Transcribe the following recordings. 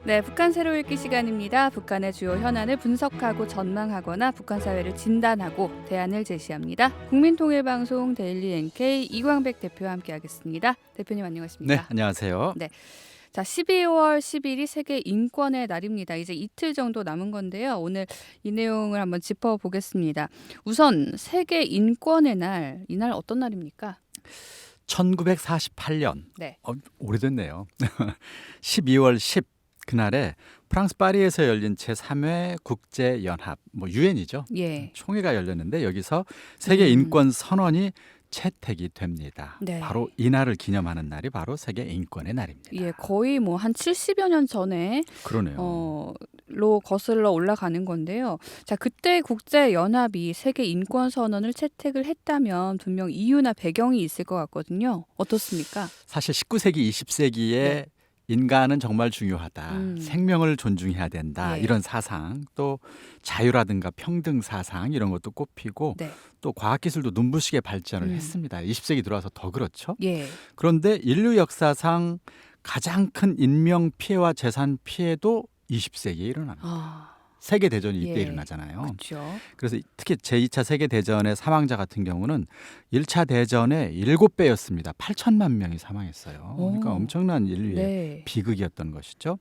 네, 북한 새로 읽기 시간입니다. 북한의 주요 현안을 분석하고 전망하거나 북한 사회를 진단하고 대안을 제시합니다. 국민통일방송 데일리 NK 이광백 대표와 함께하겠습니다. 대표님 네, 안녕하십니까? 안녕하세요. 네. 자, 12월 10일이 세계 인권의 날입니다. 이제 이틀 정도 남은 건데요. 오늘 이 내용을 한번 짚어보겠습니다. 우선 세계 인권의 날, 이날 어떤 날입니까? 1948년, 네. 오래됐네요. 12월 10 그날에 프랑스 파리에서 열린 제3회 국제연합, 유엔이죠. 예. 총회가 열렸는데 여기서 세계 인권 선언이 채택이 됩니다. 네. 바로 이날을 기념하는 날이 바로 세계 인권의 날입니다. 예, 거의 뭐 한 70여 년 전에 그러네요. 로 거슬러 올라가는 건데요. 자, 그때 국제 연합이 세계 인권 선언을 채택을 했다면 분명 이유나 배경이 있을 것 같거든요. 어떻습니까? 사실 19세기, 20세기에 네. 인간은 정말 중요하다. 생명을 존중해야 된다. 예. 이런 사상, 또 자유라든가 평등 사상 이런 것도 꼽히고 네. 또 과학기술도 눈부시게 발전을 음. 했습니다. 20세기 들어와서 더 그렇죠. 예. 그런데 인류 역사상 가장 큰 인명 피해와 재산 피해도 20세기에 일어납니다. 아, 세계 대전이 이때 예. 일어나잖아요. 그렇죠. 그래서 특히 제2차 세계 대전의 사망자 같은 경우는 1차 대전의 7배였습니다. 8천만 명이 사망했어요. 그러니까 오. 엄청난 인류의 네. 비극이었던 것이죠.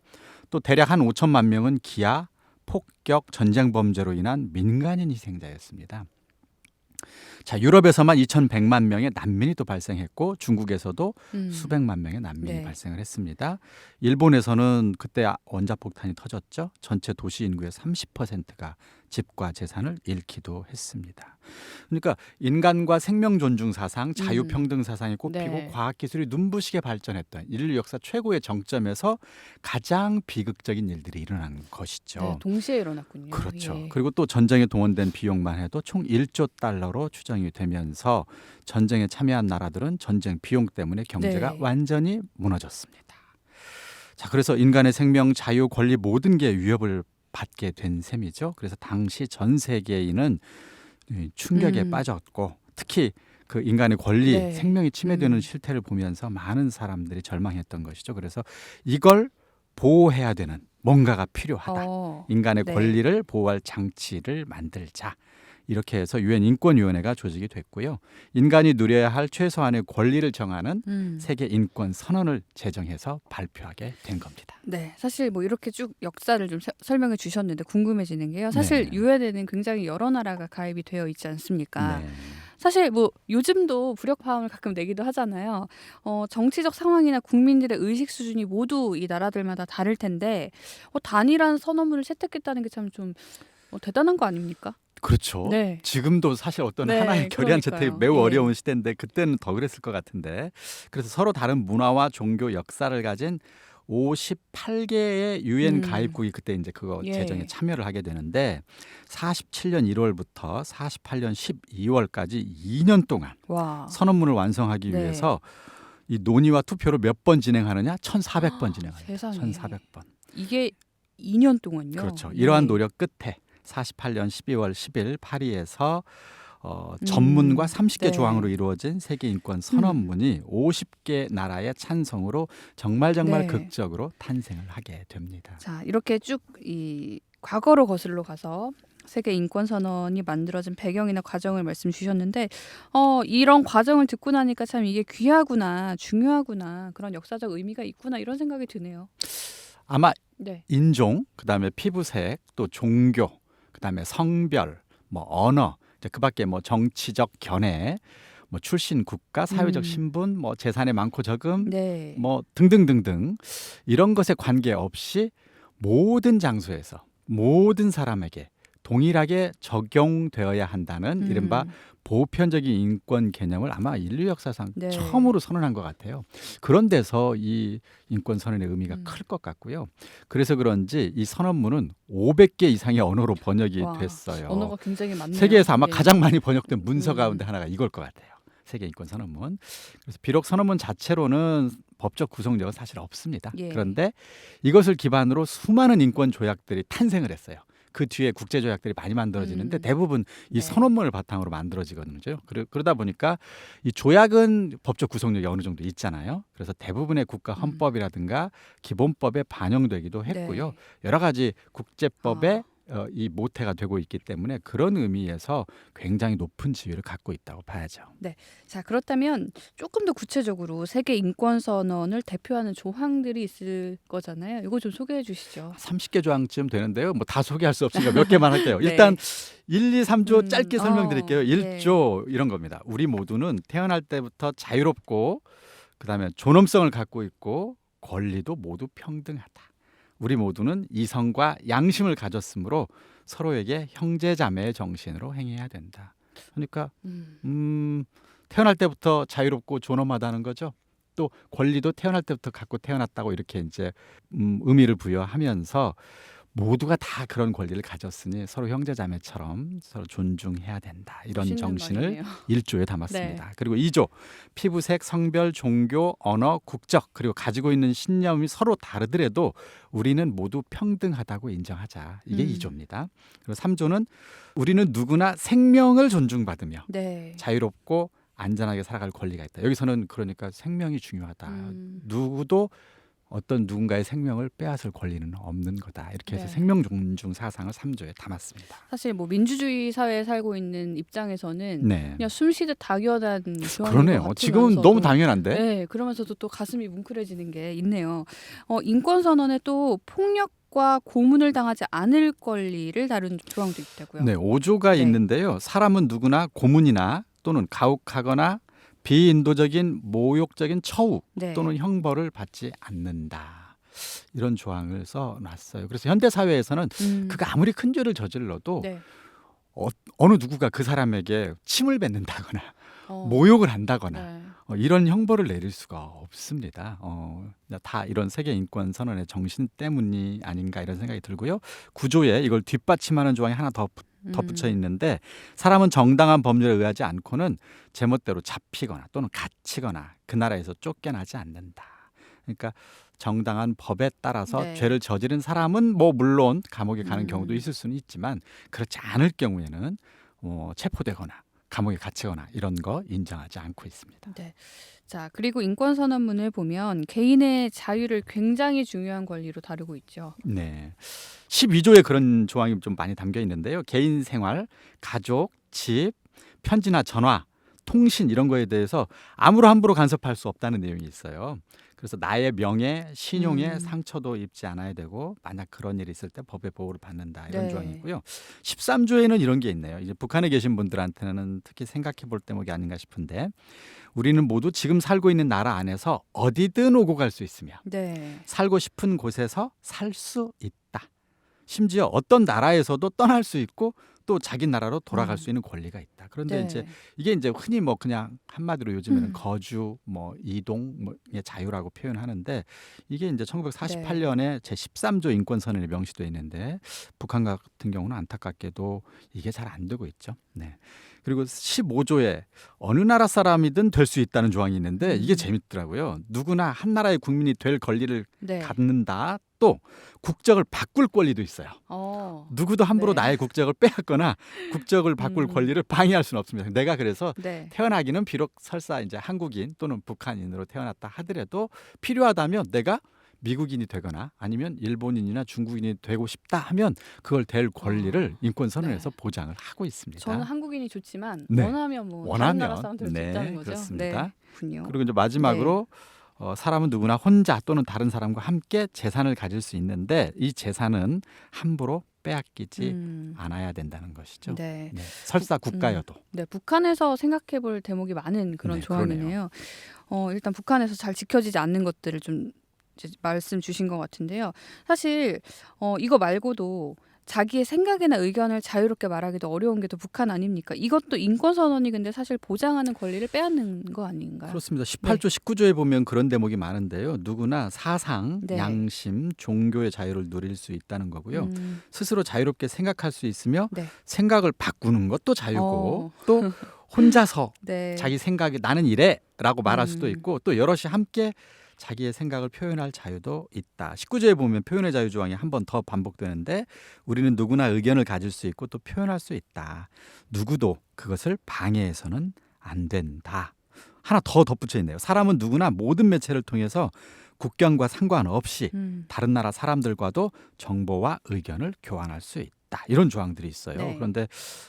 또 대략 한 5천만 명은 기아, 폭격, 전쟁 범죄로 인한 민간인 희생자였습니다. 자, 유럽에서만 2,100만 명의 난민이 또 발생했고 중국에서도 수백만 명의 난민이 네. 발생을 했습니다. 일본에서는 그때 원자폭탄이 터졌죠. 전체 도시 인구의 30%가 집과 재산을 잃기도 했습니다. 그러니까 인간과 생명 존중 사상, 자유 평등 사상이 꼽히고 네. 과학 기술이 눈부시게 발전했던 인류 역사 최고의 정점에서 가장 비극적인 일들이 일어난 것이죠. 네, 동시에 일어났군요. 그렇죠. 예. 그리고 또 전쟁에 동원된 비용만 해도 총 1조 달러로 추정이 되면서 전쟁에 참여한 나라들은 전쟁 비용 때문에 경제가 네. 완전히 무너졌습니다. 자, 그래서 인간의 생명, 자유, 권리 모든 게 위협을 받게 된 셈이죠. 그래서 당시 전 세계인은 충격에 빠졌고 특히 그 인간의 권리, 네. 생명이 침해되는 실태를 보면서 많은 사람들이 절망했던 것이죠. 그래서 이걸 보호해야 되는 뭔가가 필요하다. 인간의 네. 권리를 보호할 장치를 만들자. 이렇게 해서 유엔 인권위원회가 조직이 됐고요. 인간이 누려야 할 최소한의 권리를 정하는 세계 인권 선언을 제정해서 발표하게 된 겁니다. 네, 사실 뭐 이렇게 쭉 역사를 좀 설명해 주셨는데 궁금해지는 게요. 사실 네. 유엔에는 굉장히 여러 나라가 가입이 되어 있지 않습니까? 네. 사실 뭐 요즘도武力파함을 가끔 내기도 하잖아요. 정치적 상황이나 국민들의 의식 수준이 모두 이 나라들마다 다를 텐데 단일한 선언문을 채택했다는 게 참 좀 대단한 거 아닙니까? 그렇죠. 네. 지금도 사실 어떤 네, 하나의 결의안 채택이 그러니까요. 매우 예. 어려운 시대인데 그때는 더 그랬을 것 같은데 그래서 서로 다른 문화와 종교 역사를 가진 58개의 유엔 가입국이 그때 이제 그거 예. 제정에 참여를 하게 되는데 47년 1월부터 48년 12월까지 2년 동안 와. 선언문을 완성하기 네. 위해서 이 논의와 투표를 몇 번 진행하느냐? 1,400번 진행합니다. 세상에. 1,400번. 이게 2년 동안요. 그렇죠. 이러한 네. 노력 끝에 48년 12월 10일 파리에서 전문과 30개 네. 조항으로 이루어진 세계인권 선언문이 50개 나라의 찬성으로 정말 네. 극적으로 탄생을 하게 됩니다. 자, 이렇게 쭉 이 과거로 거슬러 가서 세계 인권 선언이 만들어진 배경이나 과정을 말씀 주셨는데 이런 과정을 듣고 나니까 참 이게 귀하구나, 중요하구나, 그런 역사적 의미가 있구나 이런 생각이 드네요. 아마 네. 인종, 그다음에 피부색, 또 종교, 그다음에 성별, 언어, 이제 그밖에 정치적 견해, 출신 국가, 사회적 신분, 재산의 많고 적음, 네. 등등등등 이런 것에 관계없이 모든 장소에서 모든 사람에게 동일하게 적용되어야 한다는 이른바 보편적인 인권 개념을 아마 인류 역사상 네. 처음으로 선언한 것 같아요. 그런 데서 이 인권 선언의 의미가 클 것 같고요. 그래서 그런지 이 선언문은 500개 이상의 언어로 번역이 와, 됐어요. 언어가 굉장히 많네요. 세계에서 아마 예. 가장 많이 번역된 문서 가운데 하나가 이걸 것 같아요. 세계 인권 선언문. 그래서 비록 선언문 자체로는 법적 구속력은 사실 없습니다. 예. 그런데 이것을 기반으로 수많은 인권 조약들이 탄생을 했어요. 그 뒤에 국제 조약들이 많이 만들어지는데 음. 대부분 이 네. 선언문을 바탕으로 만들어지거든요. 그러다 보니까 이 조약은 법적 구속력이 어느 정도 있잖아요. 그래서 대부분의 국가 헌법이라든가 기본법에 반영되기도 했고요. 네. 여러 가지 국제법에 아. 이 모태가 되고 있기 때문에 그런 의미에서 굉장히 높은 지위를 갖고 있다고 봐야죠. 자, 그렇다면 조금 더 구체적으로 세계 인권 선언을 대표하는 조항들이 있을 거잖아요. 이거 좀 소개해 주시죠. 30개 조항쯤 되는데요. 뭐 다 소개할 수 없으니까 몇 개만 할게요. 네. 일단 1, 2, 3조 짧게 설명드릴게요. 네. 1조 이런 겁니다. 우리 모두는 태어날 때부터 자유롭고 그다음에 존엄성을 갖고 있고 권리도 모두 평등하다. 우리 모두는 이성과 양심을 가졌으므로 서로에게 형제자매의 정신으로 행해야 된다. 그러니까 태어날 때부터 자유롭고 존엄하다는 거죠. 또 권리도 태어날 때부터 갖고 태어났다고 이렇게 이제 의미를 부여하면서 모두가 다 그런 권리를 가졌으니 서로 형제자매처럼 서로 존중해야 된다. 이런 멋있는 정신을 말이네요. 1조에 담았습니다. 그리고 2조 피부색, 성별, 종교, 언어, 국적 그리고 가지고 있는 신념이 서로 다르더라도 우리는 모두 평등하다고 인정하자. 이게 2조입니다. 그리고 3조는 우리는 누구나 생명을 존중받으며 네. 자유롭고 안전하게 살아갈 권리가 있다. 여기서는 그러니까 생명이 중요하다. 누구도 어떤 누군가의 생명을 빼앗을 권리는 없는 거다. 이렇게 해서 네. 생명 존중 사상을 3조에 담았습니다. 사실 뭐 민주주의 사회에 살고 있는 입장에서는 네. 그냥 숨쉬듯 당연한 조항인 그러네요. 것 지금은 같으면서도 너무 당연한데. 네, 그러면서도 또 가슴이 뭉클해지는 게 있네요. 인권 선언에 또 폭력과 고문을 당하지 않을 권리를 다룬 조항도 있다고요. 네, 5조가 네. 있는데요. 사람은 누구나 고문이나 또는 가혹하거나 비인도적인 모욕적인 처우 네. 또는 형벌을 받지 않는다. 이런 조항을 써놨어요. 그래서 현대 사회에서는 그가 아무리 큰 죄를 저질러도 네. 어느 누구가 그 사람에게 침을 뱉는다거나 어, 모욕을 한다거나 네. 이런 형벌을 내릴 수가 없습니다. 다 이런 세계 인권 선언의 정신 때문이 아닌가 이런 생각이 들고요. 9조에 이걸 뒷받침하는 조항이 하나 더 붙여 있는데 사람은 정당한 법률에 의하지 않고는 제멋대로 잡히거나 또는 갇히거나 그 나라에서 쫓겨나지 않는다. 그러니까 정당한 법에 따라서 네. 죄를 저지른 사람은 뭐 물론 감옥에 가는 음. 경우도 있을 수는 있지만 그렇지 않을 경우에는 체포되거나 감옥에 갇히거나 이런 거 인정하지 않고 있습니다. 네. 자, 그리고 인권 선언문을 보면 개인의 자유를 굉장히 중요한 권리로 다루고 있죠. 네. 12조에 그런 조항이 좀 많이 담겨 있는데요. 개인 생활, 가족, 집, 편지나 전화, 통신 이런 거에 대해서 함부로 간섭할 수 없다는 내용이 있어요. 그래서 나의 명예, 신용에 상처도 입지 않아야 되고 만약 그런 일이 있을 때 법의 보호를 받는다 이런 네. 조항이 있고요. 13조에는 이런 게 있네요. 이제 북한에 계신 분들한테는 특히 생각해 볼 대목이 아닌가 싶은데 우리는 모두 지금 살고 있는 나라 안에서 어디든 오고 갈 수 있으며 네. 살고 싶은 곳에서 살 수 있다. 심지어 어떤 나라에서도 떠날 수 있고 또 자기 나라로 돌아갈 수 있는 권리가 있다. 그런데 네. 이제 이게 이제 흔히 뭐 그냥 한마디로 요즘에는 거주, 뭐 이동, 뭐의 자유라고 표현하는데 이게 이제 1948년에 제 13조 인권선언에 명시되어 있는데 북한 같은 경우는 안타깝게도 이게 잘 안 되고 있죠. 네. 그리고 15조에 어느 나라 사람이든 될 수 있다는 조항이 있는데 이게 재밌더라고요. 누구나 한 나라의 국민이 될 권리를 네. 갖는다. 또 국적을 바꿀 권리도 있어요. 누구도 함부로 네. 나의 국적을 빼앗거나 국적을 바꿀 권리를 방해할 수는 없습니다. 내가 그래서 네. 태어나기는 비록 설사 이제 한국인 또는 북한인으로 태어났다 하더라도 필요하다면 내가 미국인이 되거나 아니면 일본인이나 중국인이 되고 싶다 하면 그걸 될 권리를 인권선언에서 보장을 하고 있습니다. 저는 한국인이 좋지만 네. 원하면 뭐 다른 나라 사람 될 수 있다는 거죠. 그렇습니다. 네. 군요. 그리고 이제 마지막으로 사람은 누구나 혼자 또는 다른 사람과 함께 재산을 가질 수 있는데 이 재산은 함부로 빼앗기지 않아야 된다는 것이죠. 네. 네. 설사 국가여도. 네, 북한에서 생각해 볼 대목이 많은 그런 네, 조항이네요. 일단 북한에서 잘 지켜지지 않는 것들을 좀 이제 말씀 주신 것 같은데요. 사실 이거 말고도 자기의 생각이나 의견을 자유롭게 말하기도 어려운 게 또 북한 아닙니까? 이것도 인권선언이 근데 사실 보장하는 권리를 빼앗는 거 아닌가요? 그렇습니다. 18조, 19조에 보면 그런 대목이 많은데요. 누구나 사상, 네. 양심, 종교의 자유를 누릴 수 있다는 거고요. 음, 스스로 자유롭게 생각할 수 있으며 네. 생각을 바꾸는 것도 자유고 어. 또 혼자서 네. 자기 생각이 나는 이래라고 말할 수도 있고 또 여럿이 함께 자기의 생각을 표현할 자유도 있다. 19조에 보면 표현의 자유 조항이 한 번 더 반복되는데 우리는 누구나 의견을 가질 수 있고 또 표현할 수 있다. 누구도 그것을 방해해서는 안 된다. 하나 더 덧붙여 있네요. 사람은 누구나 모든 매체를 통해서 국경과 상관없이 다른 나라 사람들과도 정보와 의견을 교환할 수 있다. 이런 조항들이 있어요. 네. 그런데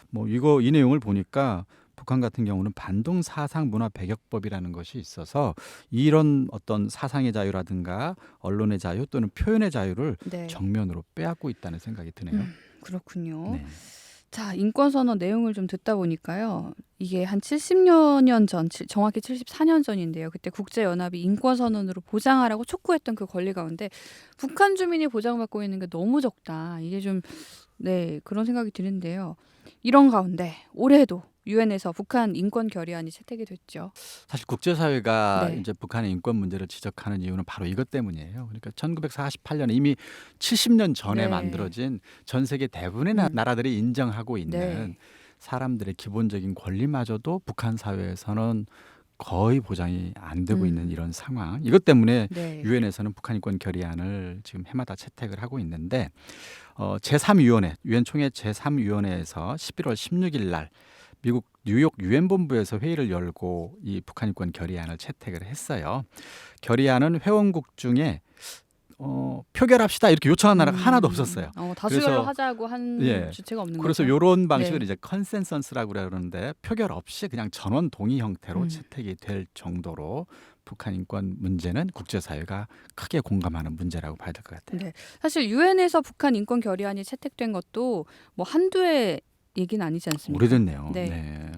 뭐 이 내용을 보니까 북한 같은 경우는 반동 사상 문화 배격법이라는 것이 있어서 이런 어떤 사상의 자유라든가 언론의 자유 또는 표현의 자유를 네. 정면으로 빼앗고 있다는 생각이 드네요. 그렇군요. 네. 자, 인권선언 내용을 좀 듣다 보니까요. 이게 한 70여 년 전, 정확히 74년 전인데요. 그때 국제연합이 인권선언으로 보장하라고 촉구했던 그 권리 가운데 북한 주민이 보장받고 있는 게 너무 적다. 이게 좀 그런 생각이 드는데요. 이런 가운데 올해도 유엔에서 북한 인권 결의안이 채택이 됐죠. 사실 국제사회가 네. 이제 북한의 인권 문제를 지적하는 이유는 바로 이것 때문이에요. 그러니까 1948년에 이미 70년 전에 네. 만들어진 전 세계 대부분의 나라들이 인정하고 있는 네. 사람들의 기본적인 권리마저도 북한 사회에서는 거의 보장이 안 되고 있는 이런 상황. 이것 때문에 네. 유엔에서는 북한 인권 결의안을 지금 해마다 채택을 하고 있는데 제3위원회, 유엔 총회 제3위원회에서 11월 16일 날 미국 뉴욕 유엔 본부에서 회의를 열고 이 북한 인권 결의안을 채택을 했어요. 결의안은 회원국 중에 표결합시다 이렇게 요청한 나라가 하나도 없었어요. 다수결로 그래서 하자고 한 예. 주체가 없는 그래서 거죠. 이런 방식을 네. 이제 컨센서스라고 그러는데 표결 없이 그냥 전원 동의 형태로 음. 채택이 될 정도로 북한 인권 문제는 국제사회가 크게 공감하는 문제라고 봐야 될 것 같아요. 네. 사실 유엔에서 북한 인권 결의안이 채택된 것도 뭐 한두해 얘기는 아니지 않습니까? 오래됐네요. 네. 네.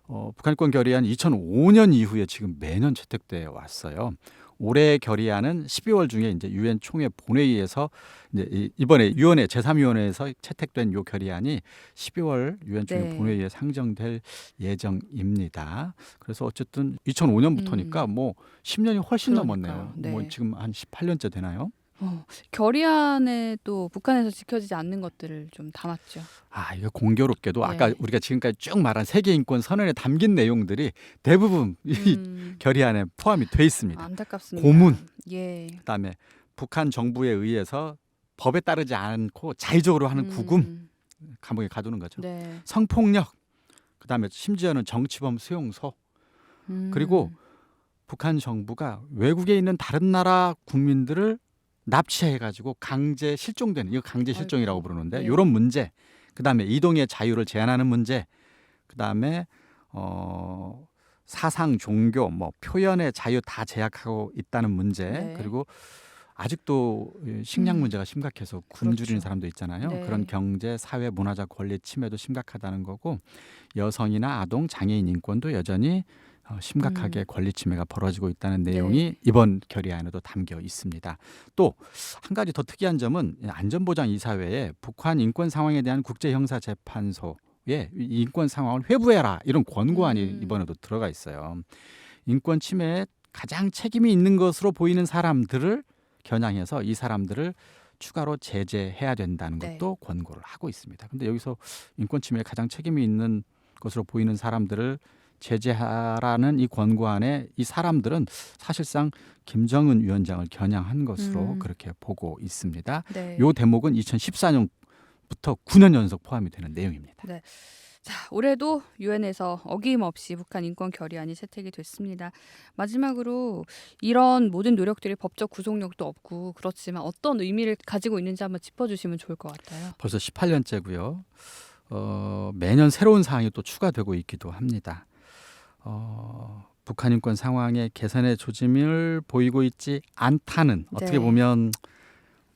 북한 인권 결의안 2005년 이후에 지금 매년 채택돼 왔어요. 올해 결의안은 12월 중에 이제 유엔 총회 본회의에서 이제 이번에 위원회 제3위원회에서 채택된 요 결의안이 12월 유엔 총회 네. 본회의에 상정될 예정입니다. 그래서 어쨌든 2005년부터니까 뭐 10년이 훨씬 그러니까요. 넘었네요. 네. 뭐 지금 한 18년째 되나요? 결의안에 또 북한에서 지켜지지 않는 것들을 좀 담았죠. 이거 공교롭게도 네. 아까 우리가 지금까지 쭉 말한 세계 인권 선언에 담긴 내용들이 대부분 이 결의안에 포함이 돼 있습니다. 안타깝습니다. 고문. 예. 그다음에 북한 정부에 의해서 법에 따르지 않고 자의적으로 하는 구금, 감옥에 가두는 거죠. 네. 성폭력, 그다음에 심지어는 정치범 수용소, 그리고 북한 정부가 외국에 있는 다른 나라 국민들을 납치해가지고 강제 실종되는, 이거 강제 실종이라고 아이고, 부르는데 네. 이런 문제, 그다음에 이동의 자유를 제한하는 문제, 그다음에 사상, 종교, 뭐 표현의 자유 다 제약하고 있다는 문제, 네. 그리고 아직도 식량 문제가 심각해서 굶주리는 그렇죠. 사람도 있잖아요. 네. 그런 경제, 사회, 문화적 권리 침해도 심각하다는 거고, 여성이나 아동, 장애인 인권도 여전히 심각하게 권리 침해가 벌어지고 있다는 내용이 이번 결의안에도 담겨 있습니다. 또 한 가지 더 특이한 점은 안전보장이사회에 북한 인권 상황에 대한 국제형사재판소에 인권 상황을 회부해라 이런 권고안이 이번에도 들어가 있어요. 인권 침해에 가장 책임이 있는 것으로 보이는 사람들을 겨냥해서 이 사람들을 추가로 제재해야 된다는 것도 권고를 하고 있습니다. 근데 여기서 인권 침해에 가장 책임이 있는 것으로 보이는 사람들을 제재하라는 이 권고안에 이 사람들은 사실상 김정은 위원장을 겨냥한 것으로 그렇게 보고 있습니다. 네. 이 대목은 2014년부터 9년 연속 포함이 되는 내용입니다. 네. 자, 올해도 유엔에서 어김없이 북한 인권 결의안이 채택이 됐습니다. 마지막으로 이런 모든 노력들이 법적 구속력도 없고 그렇지만 어떤 의미를 가지고 있는지 한번 짚어주시면 좋을 것 같아요. 벌써 18년째고요. 매년 새로운 사항이 또 추가되고 있기도 합니다. 북한 인권 상황의 개선의 조짐을 보이고 있지 않다는, 어떻게 보면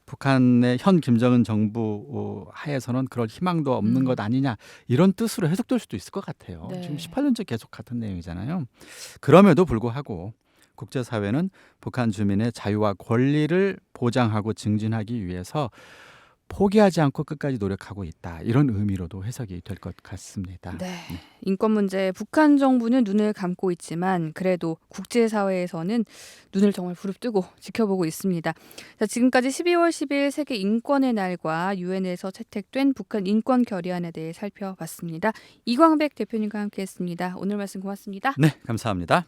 북한의 현 김정은 정부 하에서는 그럴 희망도 없는 것 아니냐, 이런 뜻으로 해석될 수도 있을 것 같아요. 지금 18년째 계속 같은 내용이잖아요. 그럼에도 불구하고 국제사회는 북한 주민의 자유와 권리를 보장하고 증진하기 위해서 포기하지 않고 끝까지 노력하고 있다, 이런 의미로도 해석이 될 것 같습니다. 네. 인권 문제에 북한 정부는 눈을 감고 있지만 그래도 국제사회에서는 눈을 정말 부릅뜨고 지켜보고 있습니다. 자, 지금까지 12월 10일 세계 인권의 날과 유엔에서 채택된 북한 인권 결의안에 대해 살펴봤습니다. 이광백 대표님과 함께했습니다. 오늘 말씀 고맙습니다. 네, 감사합니다.